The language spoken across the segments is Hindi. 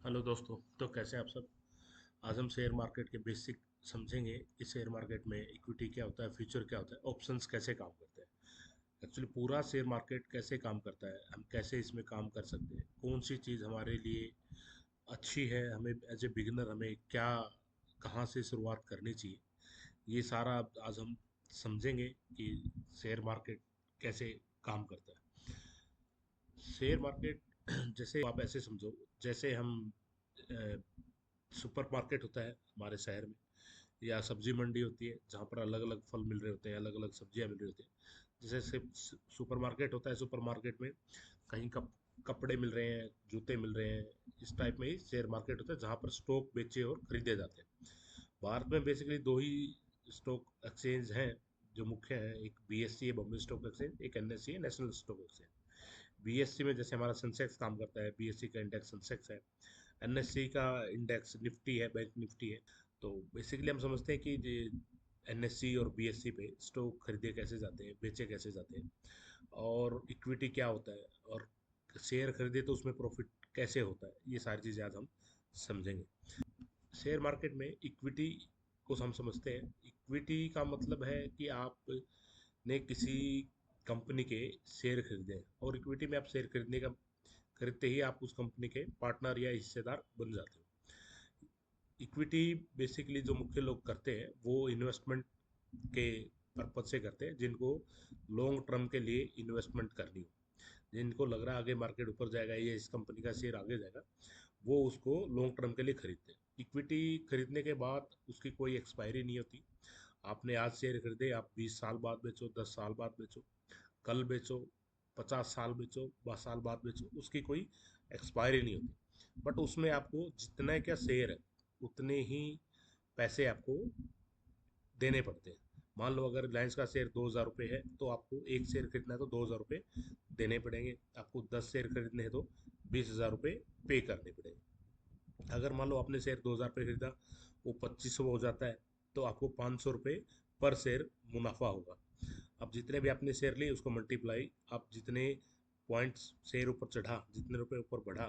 हेलो दोस्तों। तो कैसे हैं आप सब। आज हम शेयर मार्केट के बेसिक समझेंगे कि शेयर मार्केट में इक्विटी क्या होता है, फ्यूचर क्या होता है, ऑप्शंस कैसे काम करते हैं। एक्चुअली पूरा शेयर मार्केट कैसे काम करता है, हम कैसे इसमें काम कर सकते हैं, कौन सी चीज़ हमारे लिए अच्छी है, हमें एज ए बिगिनर हमें क्या कहाँ से शुरुआत करनी चाहिए, ये सारा आज हम समझेंगे कि शेयर मार्केट कैसे काम करता है। शेयर मार्केट जैसे आप ऐसे समझो, जैसे हम सुपर मार्केट होता है हमारे शहर में, या सब्जी मंडी होती है जहाँ पर अलग अलग फल मिल रहे होते हैं, अलग अलग सब्जियां मिल रही होती हैं। जैसे सुपर मार्केट होता है, सुपर मार्केट में कहीं कपड़े मिल रहे हैं, जूते मिल रहे हैं। इस टाइप में ही शेयर मार्केट होता है जहाँ पर स्टॉक बेचे और खरीदे जाते हैं। भारत में बेसिकली दो ही स्टॉक एक्सचेंज हैं जो मुख्य हैं। एक बीएससी है, बॉम्बे स्टॉक एक्सचेंज। एक एनएससी है, नेशनल स्टॉक एक्सचेंज। बीएससी में जैसे हमारा सेंसेक्स काम करता है, बीएससी का इंडेक्स सेंसेक्स है। एनएससी का इंडेक्स निफ्टी है, बैंक निफ्टी है। तो बेसिकली हम समझते हैं कि एनएससी और बीएससी पे स्टॉक खरीदे कैसे जाते हैं, बेचे कैसे जाते हैं, और इक्विटी क्या होता है, और शेयर खरीदे तो उसमें प्रॉफिट कैसे होता है। ये सारी चीज़ें आज हम समझेंगे। शेयर मार्केट में इक्विटी को हम समझते हैं। इक्विटी का मतलब है कि आपने किसी कंपनी के शेयर खरीदे हैं, और इक्विटी में आप शेयर खरीदते ही आप उस कंपनी के पार्टनर या हिस्सेदार बन जाते हो। इक्विटी बेसिकली जो मुख्य लोग करते हैं वो इन्वेस्टमेंट के पर्पज से करते हैं, जिनको लॉन्ग टर्म के लिए इन्वेस्टमेंट करनी हो, जिनको लग रहा है आगे मार्केट ऊपर जाएगा, ये इस कंपनी का शेयर आगे जाएगा, वो उसको लॉन्ग टर्म के लिए खरीदते हैं। इक्विटी खरीदने के बाद उसकी कोई एक्सपायरी नहीं होती। आपने आज शेयर खरीदे, आप 20 साल बाद बेचो, 10 साल बाद बेचो, कल बेचो, 50 साल बेचो, 10 साल बाद बेचो, उसकी कोई एक्सपायरी नहीं होती। बट उसमें आपको जितना क्या शेयर है उतने ही पैसे आपको देने पड़ते हैं। मान लो अगर रिलायंस का शेयर 2,000 रुपये है, तो आपको एक शेयर खरीदना है तो 2,000 रुपये देने पड़ेंगे। आपको 10 शेयर खरीदने हैं तो 20,000 रुपये पे करने पड़ेंगे। अगर मान लो आपने शेयर 2,000 रुपये खरीदा, वो 2500 हो जाता है, तो आपको 500 रुपये पर शेयर मुनाफा होगा। अब जितने भी आपने शेयर लिए उसको मल्टीप्लाई, आप जितने पॉइंट्स शेयर ऊपर चढ़ा, जितने रुपए ऊपर बढ़ा,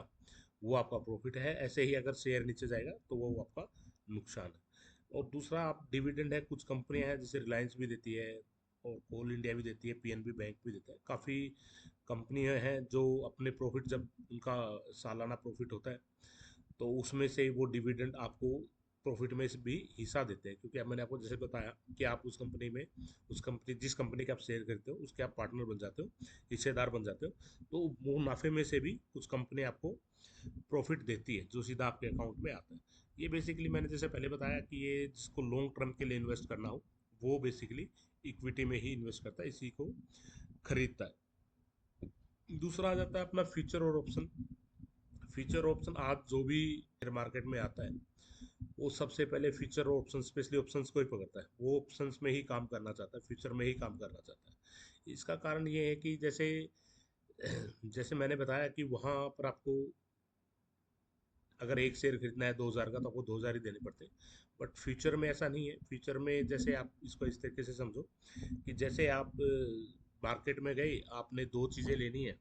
वो आपका प्रॉफिट है। ऐसे ही अगर शेयर नीचे जाएगा तो वो आपका नुकसान है। और दूसरा, आप डिविडेंड है, कुछ कंपनियां हैं जैसे रिलायंस भी देती है, और कोल इंडिया भी देती है, पीएनबी बैंक भी देता है। काफ़ी कंपनियां हैं जो अपने प्रॉफिट, जब उनका सालाना प्रॉफिट होता है तो उसमें से वो डिविडेंड आपको प्रॉफिट में से भी हिस्सा देते हैं। क्योंकि अब मैंने आपको जैसे बताया कि आप उस कंपनी में, उस कंपनी जिस कंपनी के आप शेयर करते हो उसके आप पार्टनर बन जाते हो, हिस्सेदार बन जाते हो, तो वो मुनाफे में से भी कुछ कंपनी आपको प्रॉफिट देती है जो सीधा आपके अकाउंट में आता है। ये बेसिकली मैंने जैसे पहले बताया कि ये जिसको लॉन्ग टर्म के लिए इन्वेस्ट करना हो वो बेसिकली इक्विटी में ही इन्वेस्ट करता है, इसी को खरीदता है। दूसरा आ जाता है अपना फ्यूचर और ऑप्शन। फ्यूचर ऑप्शन आज जो भी शेयर मार्केट में आता है वो सबसे पहले फ्यूचर ऑप्शन, स्पेशली ऑप्शंस को ही पकड़ता है। वो ऑप्शंस में ही काम करना चाहता है, फ्यूचर में ही काम करना चाहता है। इसका कारण ये है कि जैसे जैसे मैंने बताया कि वहाँ पर आपको अगर एक शेयर खरीदना है 2,000 का तो आपको 2,000 ही देने पड़ते हैं। बट फ्यूचर में ऐसा नहीं है। फ्यूचर में जैसे आप इसको इस तरीके से समझो कि जैसे आप मार्केट में गए, आपने दो चीज़ें लेनी है,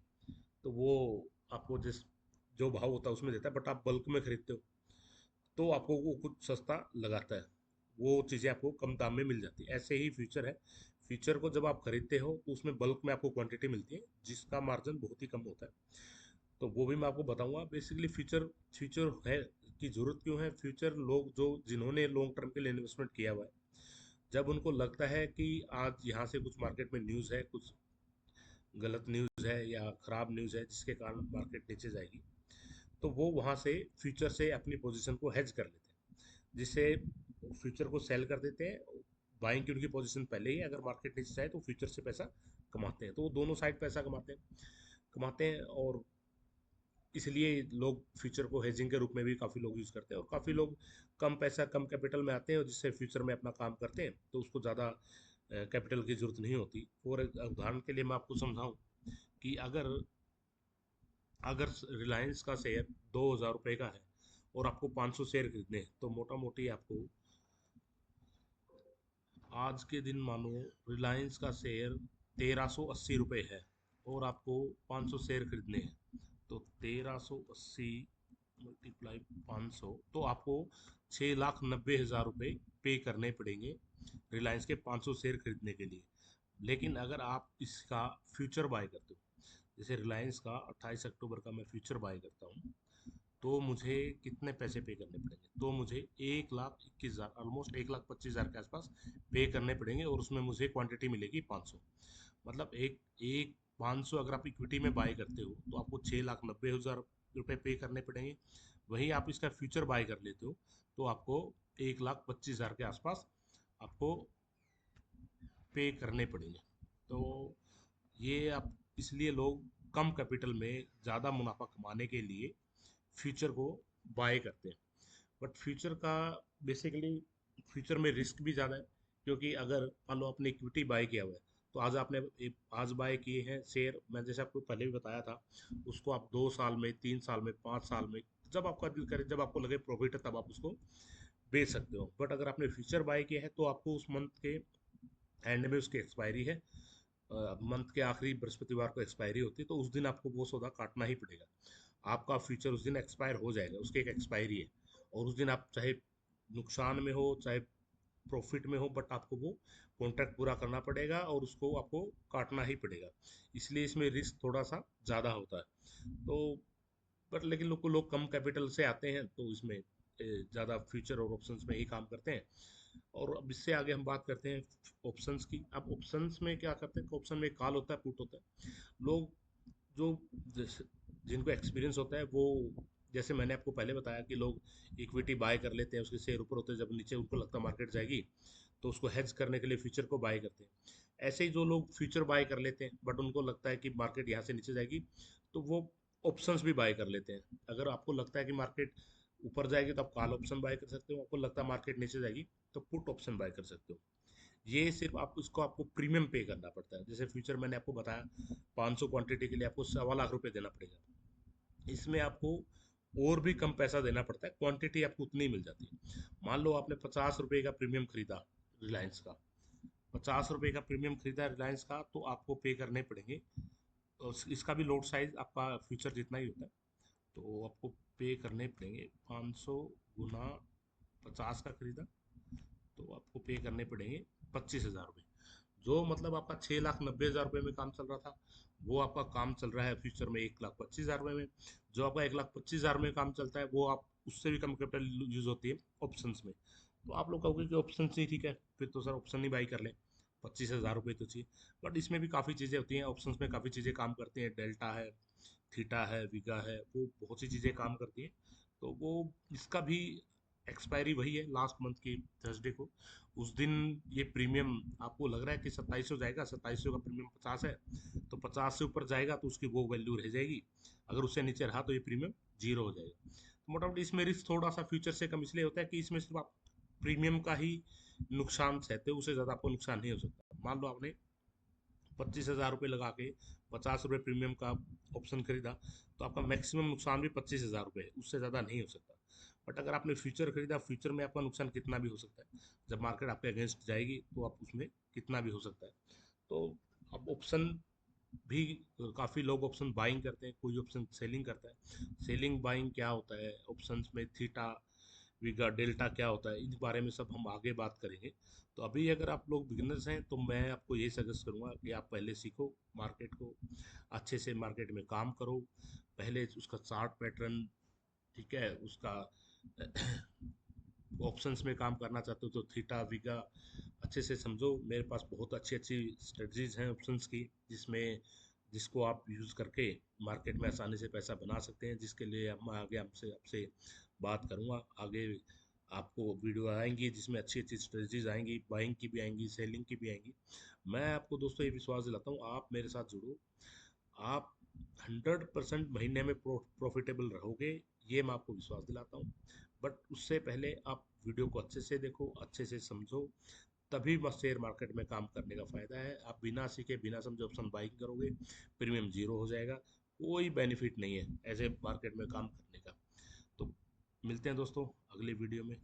तो वो आपको जिस जो भाव होता है उसमें देता है, बट आप बल्क में खरीदते हो तो आपको वो कुछ सस्ता लगाता है। वो चीज़ें आपको कम दाम में मिल जाती है। ऐसे ही फ्यूचर है। फ्यूचर को जब आप खरीदते हो तो उसमें बल्क में आपको क्वांटिटी मिलती है जिसका मार्जिन बहुत ही कम होता है। तो वो भी मैं आपको बताऊंगा। बेसिकली फ्यूचर फ्यूचर है की जरूरत क्यों है। फ्यूचर लोग जो जिन्होंने लॉन्ग टर्म के लिए इन्वेस्टमेंट किया हुआ है, जब उनको लगता है कि आज यहाँ से कुछ मार्केट में न्यूज़ है, कुछ गलत न्यूज़ है या खराब न्यूज़ है जिसके कारण मार्केट नीचे जाएगी, तो वो वहाँ से फ्यूचर से अपनी पोजीशन को हेज कर लेते हैं, जिससे फ्यूचर को सेल कर देते हैं। बाइंग की उनकी पोजीशन पहले ही है, अगर मार्केट नीचे जाए तो फ्यूचर से पैसा कमाते हैं। तो वो दोनों साइड पैसा कमाते हैं। और इसलिए लोग फ्यूचर को हेजिंग के रूप में भी काफ़ी लोग यूज़ करते हैं। और काफ़ी लोग कम पैसा, कम कैपिटल में आते हैं और जिससे फ्यूचर में अपना काम करते हैं, तो उसको ज़्यादा कैपिटल की ज़रूरत नहीं होती। और एक उदाहरण के लिए मैं आपको समझाऊं कि अगर अगर रिलायंस का शेयर 2,000 रुपये का है और आपको 500 शेयर खरीदने हैं, तो मोटा मोटी आपको आज के दिन मानो रिलायंस का शेयर 1,380 रुपये है और आपको 500 शेयर खरीदने हैं, तो 1,380 मल्टीप्लाई 500, तो आपको 6,90,000 रुपये पे करने पड़ेंगे रिलायंस के 500 शेयर खरीदने के लिए। लेकिन अगर आप इसका फ्यूचर बाय करते हो, जैसे रिलायंस का 28 अक्टूबर का मैं फ्यूचर बाय करता हूँ, तो मुझे कितने पैसे पे करने पड़ेंगे? तो मुझे 1,21,000, ऑलमोस्ट 1,25,000 के आसपास पे करने पड़ेंगे, और उसमें मुझे क्वांटिटी मिलेगी 500। मतलब एक एक 500 अगर आप इक्विटी में बाय करते हो तो आपको 6,90,000 रुपये पे करने पड़ेंगे। वहीं आप इसका फ्यूचर बाय कर लेते हो तो आपको 1,25,000 के आसपास आपको पे करने पड़ेंगे। तो ये आप, इसलिए लोग कम कैपिटल में ज़्यादा मुनाफा कमाने के लिए फ्यूचर को बाय करते हैं। बट फ्यूचर का बेसिकली, फ्यूचर में रिस्क भी ज़्यादा है, क्योंकि अगर मान लो आपने इक्विटी बाय किया हुआ है, तो आज आपने आज बाय किए हैं शेयर, मैं जैसे आपको पहले भी बताया था, उसको आप 2 साल में, 3 साल में, 5 साल में, जब आपका दिल करे, जब आपको लगे प्रॉफिट है, तब आप उसको बेच सकते हो। बट अगर आपने फ्यूचर बाय किया है तो आपको उस मंथ के एंड में उसकी एक्सपायरी है, मंथ के आखिरी बृहस्पतिवार को एक्सपायरी होती है, तो उस दिन आपको वो सौदा काटना ही पड़ेगा। आपका फ्यूचर उस दिन एक्सपायर हो जाएगा, उसकी एक एक्सपायरी है, और उस दिन आप चाहे नुकसान में हो चाहे प्रॉफिट में हो, बट आपको वो कॉन्ट्रैक्ट पूरा करना पड़ेगा और उसको आपको काटना ही पड़ेगा। इसलिए इसमें रिस्क थोड़ा सा ज़्यादा होता है। तो बट लेकिन लोग कम कैपिटल से आते हैं, तो इसमें ज़्यादा फ्यूचर और ऑप्शंस में ही काम करते हैं। और अब इससे आगे हम बात करते हैं ऑप्शंस की। अब ऑप्शंस में क्या करते हैं, ऑप्शन में कॉल होता है, पुट होता है। लोग जो जिनको एक्सपीरियंस होता है वो, जैसे मैंने आपको पहले बताया कि लोग इक्विटी बाय कर लेते हैं, उसके शेयर ऊपर होते हैं, जब नीचे उनको लगता है मार्केट जाएगी तो उसको हेज करने के लिए फ्यूचर को बाय करते हैं। ऐसे ही जो लोग फ्यूचर बाय कर लेते हैं बट उनको लगता है कि मार्केट यहाँ से नीचे जाएगी, तो वो ऑप्शंस भी बाय कर लेते हैं। अगर आपको लगता है कि मार्केट ऊपर जाएगी तो आप कॉल ऑप्शन बाय कर सकते हो, आपको लगता है मार्केट नीचे जाएगी तो पुट ऑप्शन बाय कर सकते हो। ये सिर्फ आप उसको, आपको प्रीमियम पे करना पड़ता है। जैसे फ्यूचर मैंने आपको बताया, 500 क्वांटिटी के लिए आपको 1,15,00,000 देना पड़ेगा। इसमें आपको और भी कम पैसा देना पड़ता है, क्वांटिटी आपको उतनी ही मिल जाती है। मान लो आपने 50 रुपये का प्रीमियम खरीदा रिलायंस का, 50 रुपये का प्रीमियम खरीदा रिलायंस का, तो आपको पे करने पड़ेंगे, और इसका भी लोड साइज आपका फ्यूचर जितना ही होता है, तो आपको पे करने पड़ेंगे 500 गुना 50 का खरीदा, तो आपको पे करने पड़ेंगे 25,000 रुपये। जो मतलब आपका 6,90,000 रुपये में काम चल रहा था, वो आपका काम चल रहा है फ्यूचर में 1,25,000 रुपये में। जो आपका 1,25,000 में काम चलता है, वो आप उससे भी कम कैपिटल यूज होती है ऑप्शंस में। तो आप लोग कहोगे कि ऑप्शन से ही ठीक है, फिर तो सर ऑप्शन ही बाई कर लें, 25,000 रुपये तो चाहिए। बट इसमें भी काफ़ी चीज़ें होती हैं, ऑप्शंस में काफ़ी चीज़ें काम करती हैं, डेल्टा है, थीटा है, विगा है, वो बहुत सी चीज़ें काम करती हैं। तो वो, इसका भी एक्सपायरी वही है लास्ट मंथ की थर्सडे को। उस दिन ये प्रीमियम आपको लग रहा है कि 2700 जाएगा, 2700 का प्रीमियम 50 है, तो 50 से ऊपर जाएगा तो उसकी वो वैल्यू रह जाएगी। अगर उससे नीचे रहा तो ये प्रीमियम जीरो हो जाएगा। तो मोटामोटी इसमें रिस्क थोड़ा सा फ्यूचर से कम इसलिए होता है कि इसमें सिर्फ आप प्रीमियम का ही नुकसान सहते हो, उससे ज़्यादा आपको नुकसान नहीं हो सकता। मान लो आपने 25,000 रुपये लगा के 50 रुपये प्रीमियम का ऑप्शन खरीदा, तो आपका मैक्सिमम नुकसान भी 25,000 रुपये है, उससे ज़्यादा नहीं हो सकता। बट अगर आपने फ्यूचर खरीदा, फ्यूचर में आपका नुकसान कितना भी हो सकता है, जब मार्केट आपके अगेंस्ट जाएगी तो आप उसमें कितना भी हो सकता है। तो अब ऑप्शन भी, काफ़ी लोग ऑप्शन बाइंग करते हैं, कोई ऑप्शन सेलिंग करता है। सेलिंग बाइंग क्या होता है, ऑप्शंस में थीटा वीगा डेल्टा क्या होता है, इन बारे में सब हम आगे बात करेंगे। तो अभी अगर आप लोग बिगिनर्स हैं तो मैं आपको यही सजेस्ट करूंगा कि आप पहले सीखो मार्केट को, अच्छे से मार्केट में काम करो, पहले उसका चार्ट पैटर्न, ठीक है, उसका ऑप्शंस में काम करना चाहते हो तो थीटा वीगा अच्छे से समझो। मेरे पास बहुत अच्छी अच्छी स्ट्रेटजीज हैं ऑप्शंस की, जिसमें जिसको आप यूज़ करके मार्केट में आसानी से पैसा बना सकते हैं, जिसके लिए हम आगे आपसे आपसे बात करूंगा। आगे आपको वीडियो आएंगी जिसमें अच्छी अच्छी स्ट्रेटजीज आएंगी, बाइंग की भी आएंगी, सेलिंग की भी आएंगी। मैं आपको दोस्तों ये विश्वास दिलाता हूँ, आप मेरे साथ जुड़ो, आप 100% महीने में प्रॉफिटेबल रहोगे, ये मैं आपको विश्वास दिलाता हूँ। बट उससे पहले आप वीडियो को अच्छे से देखो, अच्छे से समझो, तभी बस शेयर मार्केट में काम करने का फायदा है। आप बिना सीखे बिना समझे ऑप्शन बाइंग करोगे, प्रीमियम जीरो हो जाएगा, कोई बेनिफिट नहीं है ऐसे मार्केट में काम करने का। तो मिलते हैं दोस्तों अगले वीडियो में।